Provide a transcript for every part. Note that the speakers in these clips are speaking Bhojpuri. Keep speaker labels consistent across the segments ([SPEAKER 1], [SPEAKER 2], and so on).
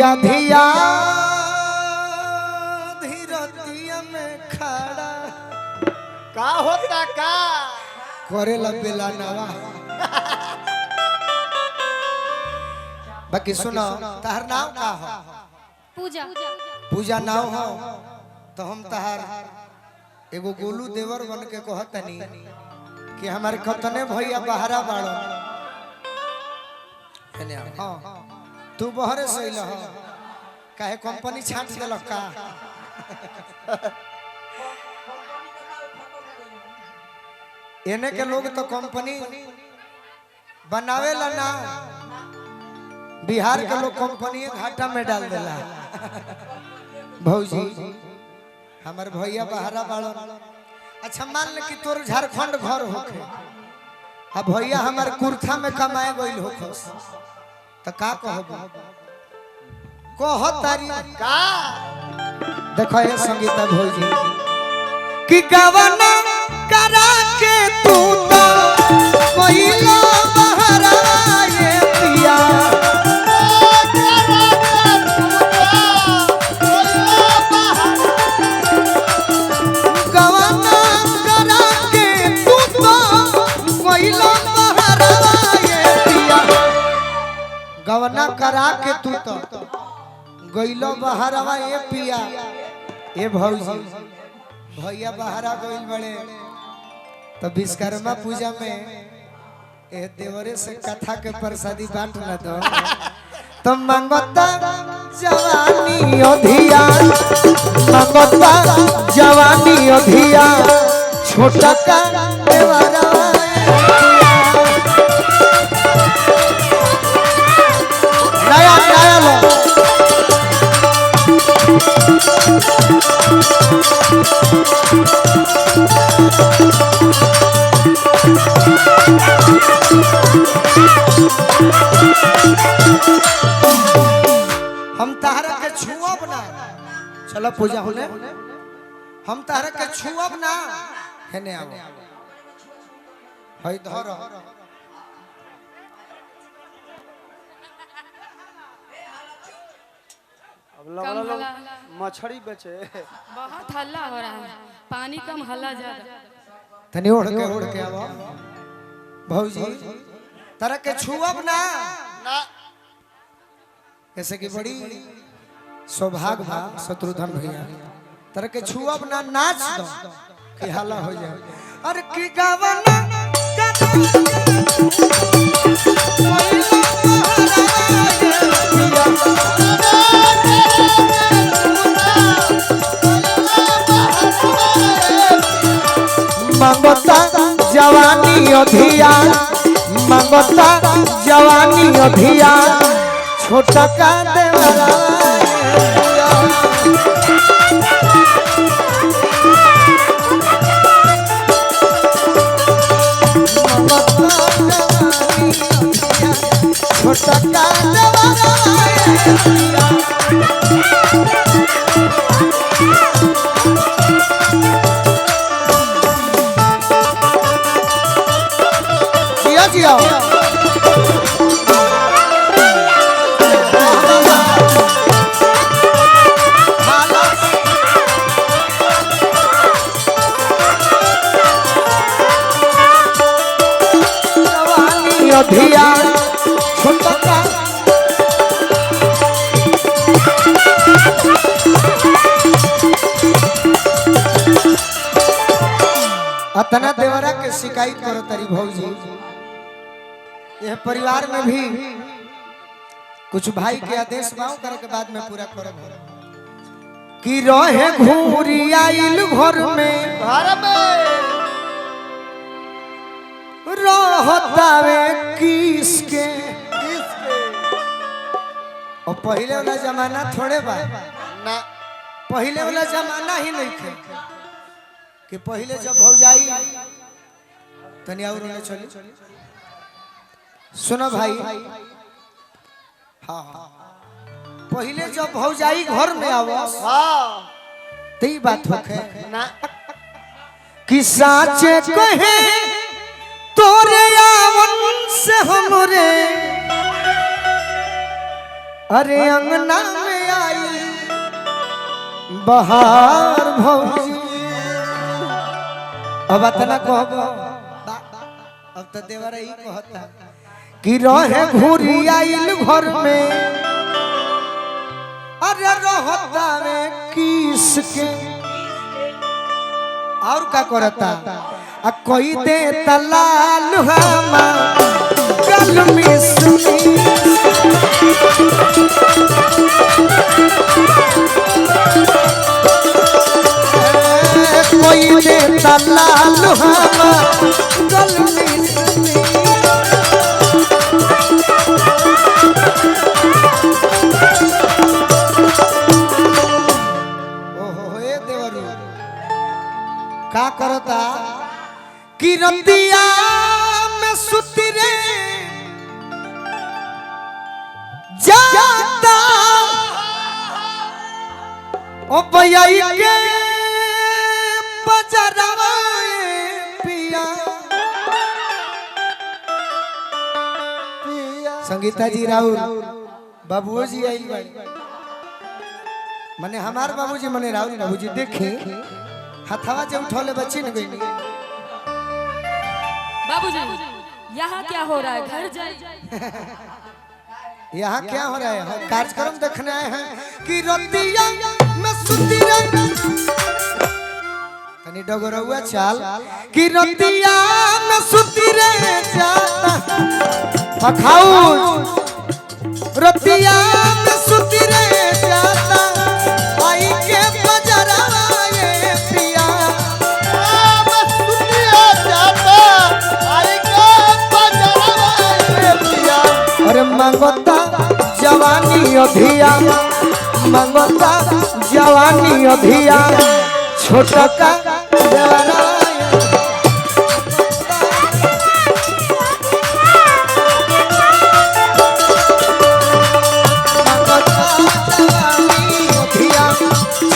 [SPEAKER 1] अधिया धीरतिया में खड़ा
[SPEAKER 2] का होता का
[SPEAKER 1] करे बेला नवा। बाकी सुनो तहर नाम का हो?
[SPEAKER 3] पूजा।
[SPEAKER 1] पूजा नाम हो तो हम तहर एगो गोलू देवर बन के कहतनी कि हमारे खतने भैया बहरा बाड़ो। हाँ तू बहरे से हो काहे कंपनी छाट देलक का? एने के लोग तो कंपनी बनावेला ना, बिहार के लोग कंपनी घाटा में डाल देला। भौजी हमार भैया बहरा बाड़ो। अच्छा मान ले कि तोर झारखंड घर होखे आ भैया हमार कुर्था में कमाए गइल होखस तो का कहबो? कह तारी
[SPEAKER 2] का
[SPEAKER 1] देखो ये संगीता भौजी कि गवना करा के तू तो कोइला बहरा ये पिया। गवना करा के तू तो कोइला बहरा ये पिया। गवना करा के तू तो गइलो बहरवा ये पिया। ए भौजी भैया बहरा गइल बड़े तो विश्वकर्मा पूजा में ए देवरे से कथा के प्रसादी बांट न दो तो मंगता जवानी अधिया, मंगता जवानी अधिया छोटा का देवरा। नया नया लो हम तारा के छुअब ना। चलो पूजा होने हम तारा के छुअब ना हेने आओ हई धर
[SPEAKER 2] अब लगा लोग मछली बेचे
[SPEAKER 3] बहुत हल्ला हो रहा है, पानी कम हल्ला ज्यादा।
[SPEAKER 1] तनी ओढ़ के आओ भौजी तारा के छुअब ना।
[SPEAKER 2] ना
[SPEAKER 1] ऐसे की बड़ी सौभाग्य बा शत्रुघ्न भैया तारा के छुअब ना नाच दो कि हल्ला हो जाए। अरे की गावना मंगता जवानी अधिया, मंगता जवानी अधिया छोटा का देवरा। छोटा का देवरा जिया जिया अधिया छोटा का अतना देवरा के शिकायत करो तारी भौजी। यह परिवार में भी कुछ भाई के आदेश मांग करे के बाद में पूरा करब कि रहे घूरी आइल घर में रहतावे किसके। और पहले वाला जमाना थोड़े बा
[SPEAKER 2] ना
[SPEAKER 1] पहले वाला जमाना ही नहीं थे कि पहले जब भौजाई तनी और ने चली सुनो भाई। हाँ पहले जब भौजाई घर में आवो
[SPEAKER 2] हाँ
[SPEAKER 1] तई बात होखे
[SPEAKER 2] ना
[SPEAKER 1] कि साचे कहे तोरे आवन से हमरे अरे अंगना में आई बहार भौजी अब अतना कहब अब तो देवरा ही कहता कि रहे घूरी आइल घर में अरे रहता में किसके और का करता आ कोई दे तलाल हमा कल में सुनी कोई दे तलाल हमा कल में सुनी ओहो ए देवरी का करता कि रतिया में सुती रे जाता ओ बयाई के बजरवा पिया संगीता जी राहुल बाबूओ जी आई मने हमार बाबूजी मने राहुल बाबूजी देखे हथवा जब उठौले बच्ची न गई
[SPEAKER 3] बाबूजी यहाँ क्या हो रहा है घर जाए
[SPEAKER 1] यहाँ क्या हो रहा है कार्यक्रम देखने आए हैं कि रतिया में सुती रे तनी डगरौआ चाल कि रतिया में सुती रे जाता पखाऊ रतिया में सुती रे जाता आई के बजरवा ये पिया
[SPEAKER 2] बस सुतिया जाता आई के बजरवा ये पिया
[SPEAKER 1] अरे मंगता जवानी अभिया मंगता जवानी अभिया छोटा का देवरा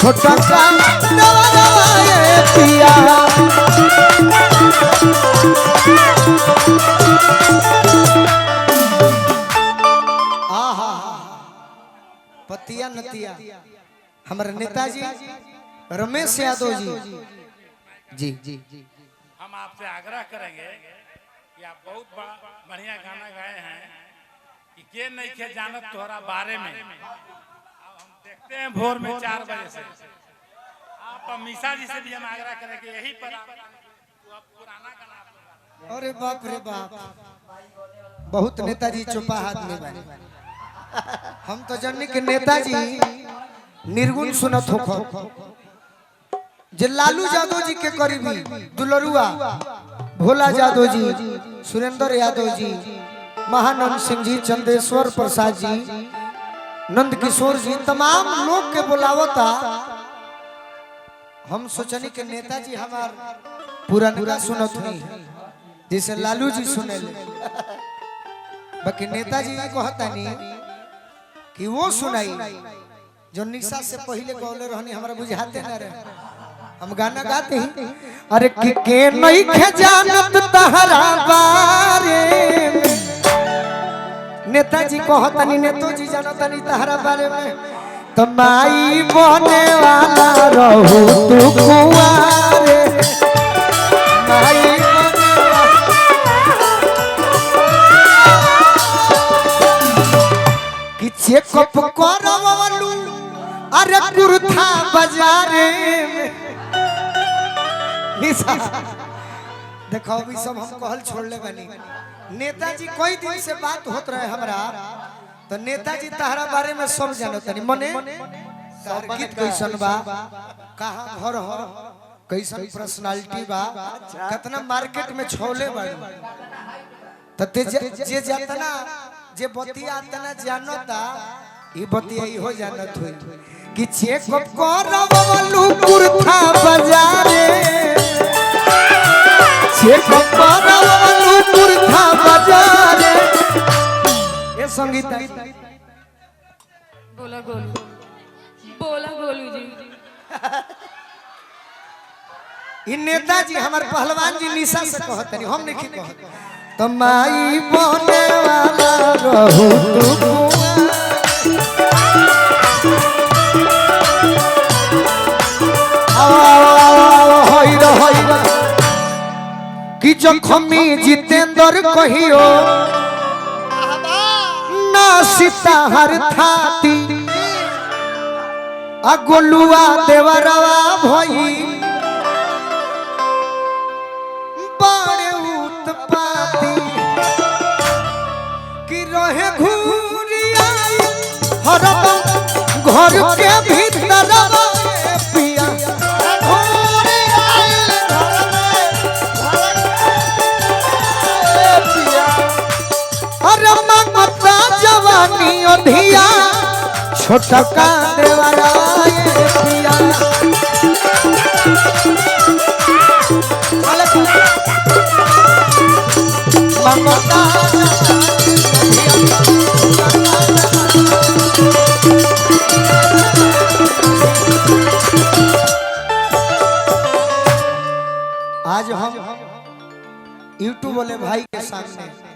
[SPEAKER 1] छोटा का देवरा ये पिया पतिया नतिया हमारे नेताजी रमेश यादव जी जी
[SPEAKER 4] हम आपसे आग्रह करेंगे कि आप बहुत बढ़िया गाना गाए हैं कि के नहीं के जानत तोहरा बारे में। अब हम देखते हैं भोर में 4 बजे से आप मीसा जी से भी हम आग्रह करेंगे यही पर पुराना गाना।
[SPEAKER 1] अरे बाप रे बाप बहुत नेताजी चुपा हाथ में बने हम तो जननी के नेताजी निर्गुण सुनत हो जे लालू यादव जी के करीबी दुलरुआ भोला यादव जी सुरेंद्र यादव जी महानंद सिंह जी चंदेश्वर प्रसाद जी नंद किशोर जी तमाम लोग के बुलावता हम सोचनी के नेताजी हमार पूरा निका सुनत हुई जैसे लालू जी सुने बाकी नेताजी कहता नहीं कि वो सुनाई जो निशा से पहले गौले रहनी हमारा बुझाते ना रहे हम गाना गाते ही अरे के नहीं खे जानत तहरा बारे नेताजी कहतनी नेतो जी जानतनी तहरा बारे में तो माई बने वाला रहू तू कुआरे माई चेकअप करवलू अरे कुर्था बाजारे निशा देखो अभी सब हम कहल छोड़ले बनी नेताजी कोई दिन से बात होत रहे हमरा तो नेताजी तहरा बारे में सब जानत नहीं मने तार गीत कैसन बा कहां घर हो कैसन पर्सनालिटी बा कितना मार्केट में छोले बा तो जे जातना जे बतिया तना जानता ई बतिया ई हो जानत होई कि चेकअप करवलू कुर्था बाजारे चेकअप करवलू कुर्था बाजारे ये संगीत
[SPEAKER 3] बोला गोलू जी
[SPEAKER 1] इ नेताजी हमार पहलवान जी निशा से कहत नहीं हम नहीं कहत तो माई बने वाला रहू तू होई रे कि जखमी जितेंद्र कहियो ना सीता हर थाती आ गोलुआ देवरवा भई बड़े उत्पाती कि रहे घूरिया हरदम घर के भीतर पिया
[SPEAKER 2] घोड़ी आइल घर में पिया
[SPEAKER 1] अरे ममता जवानी अधिया छोटका देवरा पिया ममता आज हम यूट्यूब वाले भाई के सामने